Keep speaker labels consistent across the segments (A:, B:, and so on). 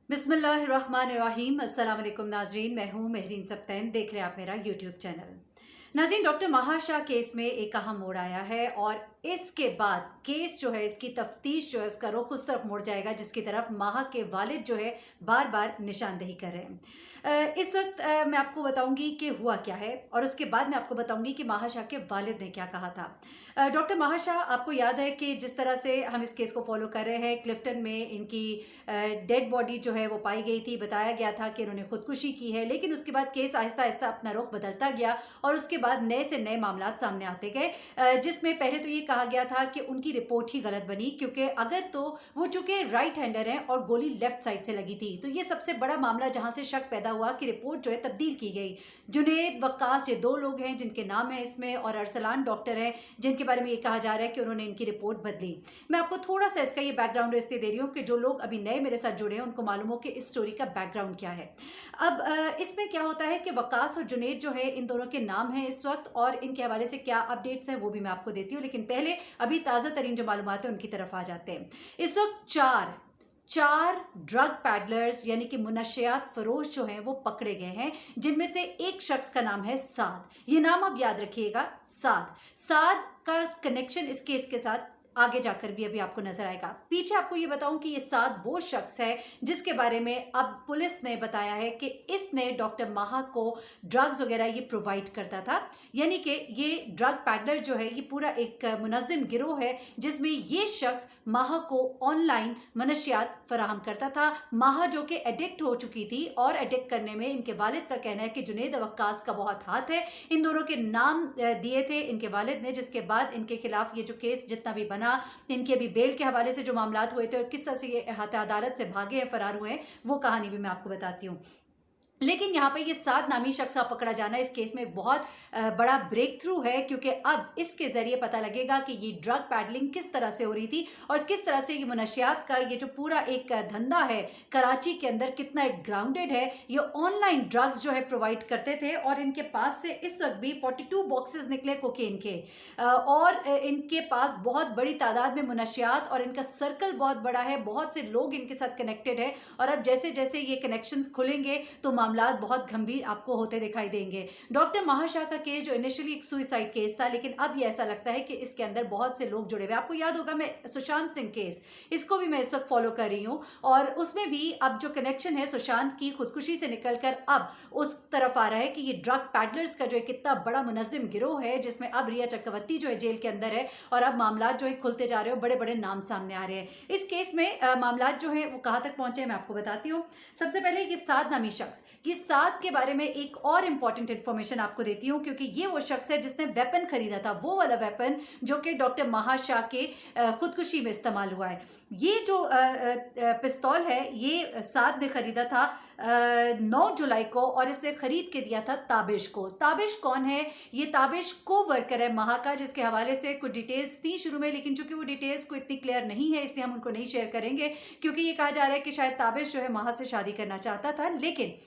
A: बिस्मिल्लाहिर्रहमानिर्रहीम। अस्सलाम वालेकुम नाजरीन, मैं हूँ महरीन सप्तैन। देख रहे हैं आप मेरा यूट्यूब चैनल। नाजरीन, डॉक्टर महाशा केस में एक अहम मोड़ आया है और इसके बाद केस जो है, इसकी तफ्तीश जो है, इसका रुख उस तरफ मुड़ जाएगा जिसकी तरफ माहा के वालिद जो है बार बार निशानदेही कर रहे हैं। इस वक्त मैं आपको बताऊंगी कि हुआ क्या है और उसके बाद मैं आपको बताऊंगी कि महाशा के वालिद ने क्या कहा था। डॉक्टर महाशा, आपको याद है कि जिस तरह से हम इस केस को फॉलो कर रहे हैं, क्लिफ्टन में इनकी डेड बॉडी जो है वो पाई गई थी। बताया गया था कि इन्होंने खुदकुशी की है, लेकिन उसके बाद केस आहिस्ता आहिस्ता अपना रुख बदलता गया और उसके बाद नए से नए मामला सामने आते गए, जिसमें पहले तो ये कहा गया था कि उनकी रिपोर्ट ही गलत बनी, क्योंकि अगर तो वो चूंकि राइट हैंडर हैं और गोली लेफ्ट साइड से लगी थी, तो ये सबसे बड़ा मामला जहां से शक पैदा हुआ कि रिपोर्ट जो है तब्दील की गई। जुनेद, वक्कास, ये दो लोग हैं जिनके नाम है इसमें, और अरसलान डॉक्टर है जिनके बारे में ये कहा जा रहा है कि उन्होंने इनकी रिपोर्ट बदली। मैं आपको थोड़ा सा इसका ये बैकग्राउंड इसलिए दे रही हूँ कि जो लोग अभी नए मेरे साथ जुड़े हैं उनको मालूम हो कि इस स्टोरी का बैकग्राउंड क्या है। अब इसमें क्या होता है कि वक्कास और जुनेद जो है, इन दोनों के नाम हैं इस वक्त, और इनके हवाले से क्या अपडेट्स हैं वो भी मैं आपको देती हूँ। लेकिन पहले अभी ताज़ा तरीन जो मालूमात है उनकी तरफ आ जाते हैं। इस वक्त चार ड्रग पैडलर्स यानी कि मुनशियात फरोश जो हैं वो पकड़े गए हैं, जिनमें से एक शख्स का नाम है साद। ये नाम आप याद रखिएगा, साद का कनेक्शन इस केस के साथ आगे जाकर भी अभी आपको नजर आएगा। पीछे आपको ये बताऊं कि ये साद वो शख्स है जिसके बारे में अब पुलिस ने बताया है कि इसने डॉक्टर माहा को ड्रग्स वगैरह ये प्रोवाइड करता था। यानी कि ये ड्रग पैडलर जो है ये पूरा एक मुनज़्ज़म गिरोह है जिसमें ये शख्स माहा को ऑनलाइन मनशियात फराहम करता था। माहा जो कि एडिक्ट हो चुकी थी, और एडिक्ट करने में इनके वालिद का कहना है कि जुनेद वक्कास का बहुत हाथ है। इन दोनों के नाम दिए थे इनके वालिद ने, जिसके बाद इनके खिलाफ ये जो केस जितना भी बना, इनके अभी बेल के हवाले से जो मामलात हुए थे और किस तरह से ये अदालत से भागे हैं, फरार हुए हैं, वो कहानी भी मैं आपको बताती हूँ। लेकिन यहाँ पे ये साद नामी शख्स का पकड़ा जाना इस केस में एक बहुत बड़ा ब्रेक थ्रू है, क्योंकि अब इसके जरिए पता लगेगा कि ये ड्रग पैडलिंग किस तरह से हो रही थी और किस तरह से ये मुनशियात का ये जो पूरा एक धंधा है कराची के अंदर कितना एक ग्राउंडेड है। ये ऑनलाइन ड्रग्स जो है प्रोवाइड करते थे और इनके पास से इस वक्त भी 42 बॉक्सेस निकले कोकेन के, और इनके पास बहुत बड़ी तादाद में मुनशियात, और इनका सर्कल बहुत बड़ा है, बहुत से लोग इनके साथ कनेक्टेड है। और अब जैसे जैसे ये कनेक्शंस खुलेंगे तो मामलात बहुत गंभीर आपको होते दिखाई देंगे। डॉक्टर महाशा का केस जो इनिशियली एक सुसाइड केस था, लेकिन अब ये ऐसा लगता है कि इसके अंदर बहुत से लोग जुड़े हुए। आपको याद होगा, मैं सुशांत सिंह केस, इसको भी मैं इस वक्त फॉलो कर रही हूँ, और उसमें भी अब जो कनेक्शन है सुशांत की खुदकुशी से निकलकर अब उस तरफ आ रहा है कि ये ड्रग पैडलर्स का जो है कितना बड़ा मुनज़्ज़म गिरोह है, जिसमें अब रिया चक्रवर्ती जो है जेल के अंदर है, और अब मामलात जो है खुलते जा रहे हो, बड़े बड़े नाम सामने आ रहे हैं। इस केस में मामलात जो है वो कहाँ तक पहुंचे मैं आपको बताती हूँ। सबसे पहले ये साद नामी शख्स, ये साद के बारे में एक और इंपॉर्टेंट इंफॉर्मेशन आपको देती हूँ, क्योंकि ये वो शख्स है जिसने वेपन खरीदा था, वो वाला वेपन जो कि डॉक्टर महाशा के खुदकुशी में इस्तेमाल हुआ है। ये जो पिस्तौल है ये साद ने खरीदा था 9 जुलाई को, और इसने खरीद के दिया था ताबिश को। ताबिश कौन है? ये ताबिश को वर्कर है महा का, जिसके हवाले से कुछ डिटेल्स थी शुरू में, लेकिन चूंकि वो डिटेल्स को इतनी क्लियर नहीं है इसलिए हम उनको नहीं शेयर करेंगे, क्योंकि ये कहा जा रहा है कि शायद ताबिश जो है महा से शादी करना चाहता था। लेकिन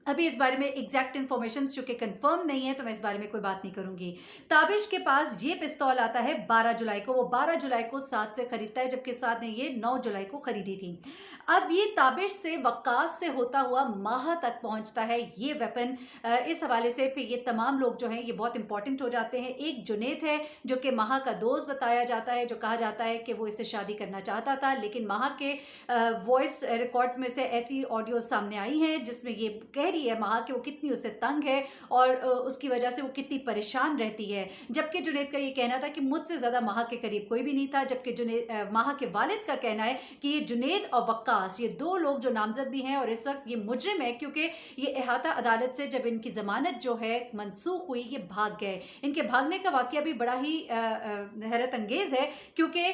A: अभी इस बारे में एग्जैक्ट इन्फॉर्मेशन चूंकि कंफर्म नहीं है तो मैं इस बारे में कोई बात नहीं करूंगी। ताबिश के पास ये पिस्तौल आता है 12 जुलाई को, वो 12 जुलाई को साद से खरीदता है, जबकि साद ने ये 9 जुलाई को खरीदी थी। अब ये ताबिश से वक्कास से होता हुआ माहा तक पहुंचता है ये वेपन। इस हवाले से फिर ये तमाम लोग जो हैं ये बहुत इंपॉर्टेंट हो जाते हैं। एक जुनेद है जो कि माहा का दोस्त बताया जाता है, जो कहा जाता है कि वो इससे शादी करना चाहता था, लेकिन माहा के वॉइस रिकॉर्ड्स में से ऐसी ऑडियो सामने आई हैं जिसमें ये कह रही है महा कि वो कितनी उससे तंग है और उसकी वजह से वो कितनी परेशान रहती है। जबकि जुनेद का ये कहना था कि मुझसे ज्यादा महा के करीब कोई भी नहीं था, जबकि जुनेद महा के वालिद का कहना है कि ये जुनेद और वक्कास, ये दो लोग जो नामजद भी हैं और इस वक्त ये मुजरिम है, क्योंकि ये इहाता अदालत से जब इनकी जमानत जो है मनसूख हुई ये भाग गए। इनके भागने का वाकया भी बड़ा ही हैरत अंगेज है, क्योंकि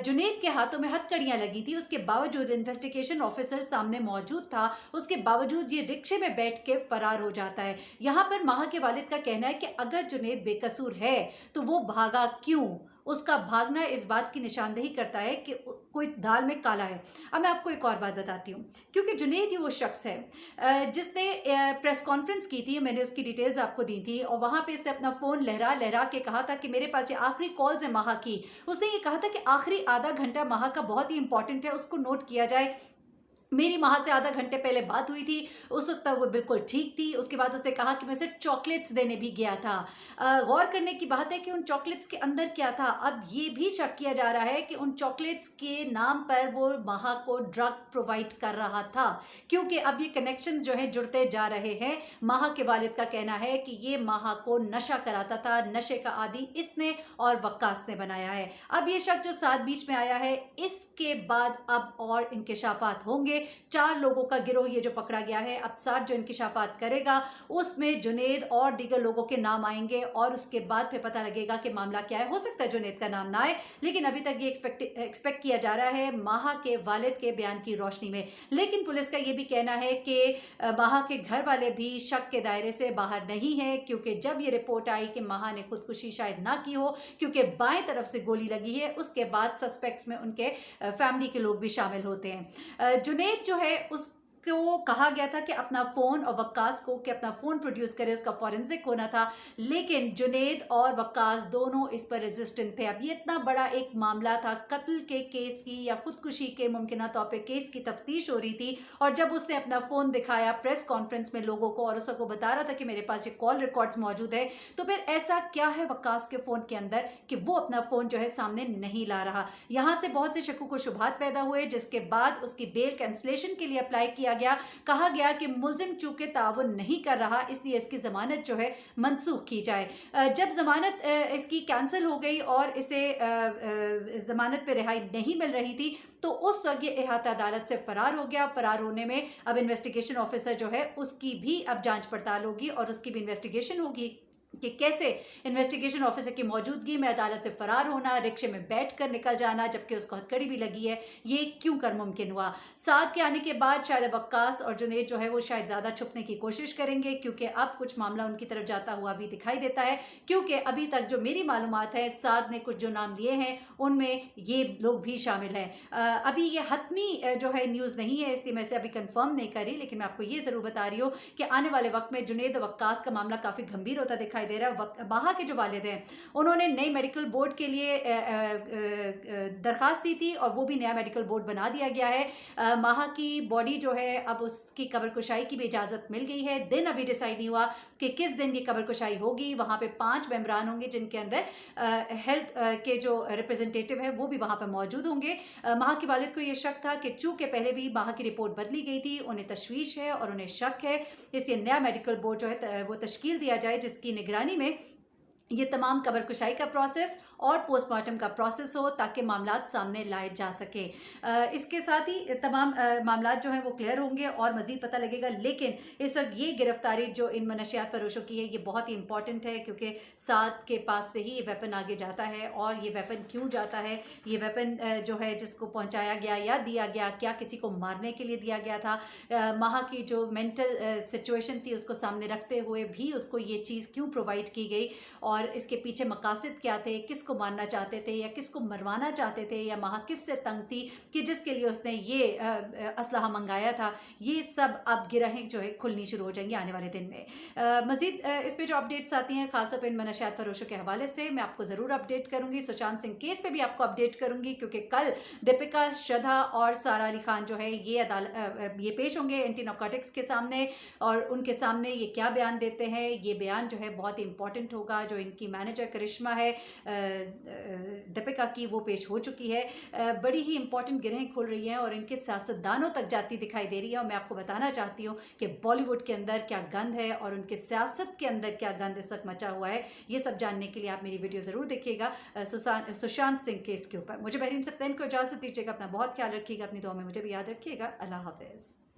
A: जुनेद के हाथों में हथकड़ियां लगी थी, उसके बावजूद इन्वेस्टिगेशन ऑफिसर सामने मौजूद था, उसके बावजूद ये रिक्शे में बैठ के फरार हो जाता है। यहां पर माहा के वालिद का कहना है कि अगर जुनेद बेकसूर है तो वो भागा क्यों? उसका भागना इस बात की निशानदेही करता है कि कोई दाल में काला है। अब मैं आपको एक और बात बताती हूँ, क्योंकि जुनेद ही वो शख्स है जिसने प्रेस कॉन्फ्रेंस की थी, मैंने उसकी डिटेल्स आपको दी थी, और वहां पे इसने अपना फोन लहरा लहरा के कहा था कि मेरे पास ये आखिरी कॉल्स है माहा की। उसने ये कहा था कि आखिरी आधा घंटा माहा का बहुत ही इंपॉर्टेंट है, उसको नोट किया जाए। मेरी वहाँ से आधा घंटे पहले बात हुई थी, उस वक़्त तक वो बिल्कुल ठीक थी। उसके बाद उसने कहा कि मैं उसे चॉकलेट्स देने भी गया था। गौर करने की बात है कि उन चॉकलेट्स के अंदर क्या था? अब ये भी शक किया जा रहा है कि उन चॉकलेट्स के नाम पर वो महा को ड्रग प्रोवाइड कर रहा था, क्योंकि अब ये कनेक्शंस जो हैं जुड़ते जा रहे हैं। महा के वालिद का कहना है कि ये महा को नशा कराता था, नशे का आदी इसने और वक्कास ने बनाया है। अब ये शक जो साथ बीच में आया है, इसके बाद अब और इंकिशाफात होंगे। 4 लोगों का गिरोह ये जो पकड़ा गया है, अब 7 जो इंकिशाफात करेगा उसमें जुनैद और दीगर लोगों के नाम आएंगे और उसके बाद फिर पता लगेगा कि मामला क्या है। हो सकता है जुनैद का नाम ना आए, लेकिन अभी तक ये एक्सपेक्ट किया जा रहा है माहा के वालिद के बयान की रोशनी में। लेकिन पुलिस का ये भी कहना है कि माहा के घर वाले भी शक के दायरे से बाहर नहीं है, क्योंकि जब ये रिपोर्ट आई कि माहा ने खुदकुशी शायद ना की हो क्योंकि बाएं तरफ से गोली लगी है, उसके बाद सस्पेक्ट्स में उनके फैमिली के लोग भी शामिल होते हैं। जुनैद जो है उसको कहा गया था कि अपना फ़ोन और वक्कास को कि अपना फ़ोन प्रोड्यूस करे, उसका फॉरेंसिक होना था, लेकिन जुनैद और वक्कास दोनों इस पर रेजिस्टेंट थे। अब ये इतना बड़ा एक मामला था, कत्ल के केस की या खुदकुशी के मुमकिन तौर पे केस की तफ्तीश हो रही थी, और जब उसने अपना फ़ोन दिखाया प्रेस कॉन्फ्रेंस में लोगों को और उसको बता रहा था कि मेरे पास ये कॉल रिकॉर्ड्स मौजूद है, तो फिर ऐसा क्या है वक्कास के फ़ोन के अंदर कि वो अपना फ़ोन जो है सामने नहीं ला रहा। यहाँ से बहुत से शक्कों को शुबहात पैदा हुए, जिसके बाद उसकी बेल कैंसलेशन के लिए अप्लाई किया गया। कहा गया कि मुलजिम चूंकि ताउन नहीं कर रहा, इसलिए इसकी जमानत जो है मनसूख की जाए। जब जमानत इसकी कैंसिल हो गई और इसे जमानत पे रिहाई नहीं मिल रही थी, तो उस वक्त ये इहाता अदालत से फरार हो गया। फरार होने में अब इन्वेस्टिगेशन ऑफिसर जो है उसकी भी अब जांच पड़ताल होगी और उसकी भी इन्वेस्टिगेशन होगी कि कैसे इन्वेस्टिगेशन ऑफिसर की मौजूदगी में अदालत से फरार होना, रिक्शे में बैठकर निकल जाना जबकि उसको हथकड़ी भी लगी है, ये क्यों कर मुमकिन हुआ। साथ के आने के बाद शायद वक्कास और जुनैद जो है वो शायद ज़्यादा छुपने की कोशिश करेंगे, क्योंकि अब कुछ मामला उनकी तरफ जाता हुआ भी दिखाई देता है। क्योंकि अभी तक जो मेरी मालूमात है, साथ ने कुछ जो नाम लिए हैं उनमें ये लोग भी शामिल हैं। अभी ये हतमी जो है न्यूज़ नहीं है, इसलिए मैं इसे अभी कंफर्म नहीं करी, लेकिन मैं आपको ये ज़रूर बता रही हूँ कि आने वाले वक्त में जुनैद और वक्कास का मामला काफ़ी गंभीर होता दिखाई दे रहा है। माहा के जो वालिद हैं उन्होंने नई मेडिकल बोर्ड के लिए दरखास्त दी थी और वो भी नया मेडिकल बोर्ड बना दिया गया है। माहा की बॉडी जो है अब उसकी कब्र कुशाई की भी इजाज़त मिल गई है। दिन अभी डिसाइड नहीं हुआ कि किस दिन ये कब्र कुशाई होगी। वहाँ पे 5 मेंबरान होंगे जिनके अंदर हेल्थ के जो रिप्रेजेंटेटिव है वो भी वहाँ पर मौजूद होंगे। माहा के वालिद को ये शक था कि चूँकि पहले भी माहा की रिपोर्ट बदली गई थी, उन्हें तशवीश है और उन्हें शक है, इसलिए नया मेडिकल बोर्ड जो है वो तश्कील दिया जाए जिसकी निगरानी में ये तमाम कब्र कुशाई का प्रोसेस और पोस्टमार्टम का प्रोसेस हो, ताकि मामलात सामने लाए जा सके। इसके साथ ही तमाम मामलात जो हैं वो क्लियर होंगे और मज़ीद पता लगेगा। लेकिन इस वक्त ये गिरफ्तारी जो इन मनशियात फरोशों की है ये बहुत ही इंपॉर्टेंट है, क्योंकि साद के पास से ही ये वेपन आगे जाता है। और ये वेपन क्यों जाता है, ये वेपन जो है जिसको पहुँचाया गया या दिया गया, क्या किसी को मारने के लिए दिया गया था, माहा की जो मेंटल सिचुएशन थी उसको सामने रखते हुए भी उसको ये चीज़ क्यों प्रोवाइड की गई, और इसके पीछे मकासद क्या थे, किसको मारना चाहते थे या किसको मरवाना चाहते थे, या माहा किससे तंग थी कि जिसके लिए उसने ये असलहा मंगाया था। ये सब अब गिरहें जो है खुलनी शुरू हो जाएंगी आने वाले दिन में। मज़ीद इस पर जो अपडेट्स आती हैं खासतौर पर इन मनशियात फरोशों के हवाले से मैं आपको ज़रूर अपडेट करूँगी। सुशांत सिंह केस पे भी आपको अपडेट करूँगी, क्योंकि कल दीपिका, श्रद्धा और सारा अली खान जो है ये पेश होंगे एंटी नार्कोटिक्स के सामने, और उनके सामने ये क्या बयान देते हैं। ये बयान जो है बहुत ही इंपॉर्टेंट होगा। जो इनकी मैनेजर करिश्मा है दीपिका की, वो पेश हो चुकी है। बड़ी ही इंपॉर्टेंट गिरहें खुल रही हैं और इनके सियासतदानों तक जाती दिखाई दे रही है। और मैं आपको बताना चाहती हूँ कि बॉलीवुड के अंदर क्या गंद है और उनके सियासत के अंदर क्या गंद इस वक्त मचा हुआ है। ये सब जानने के लिए आप मेरी वीडियो ज़रूर देखिएगा सुशांत सिंह केस के ऊपर। मुझे बहरीन सप्तैन को इजाज़त दीजिएगा। अपना बहुत ख्याल रखिएगा, अपनी दुआ में मुझे भी याद रखिएगा। अल्लाह हाफिज़।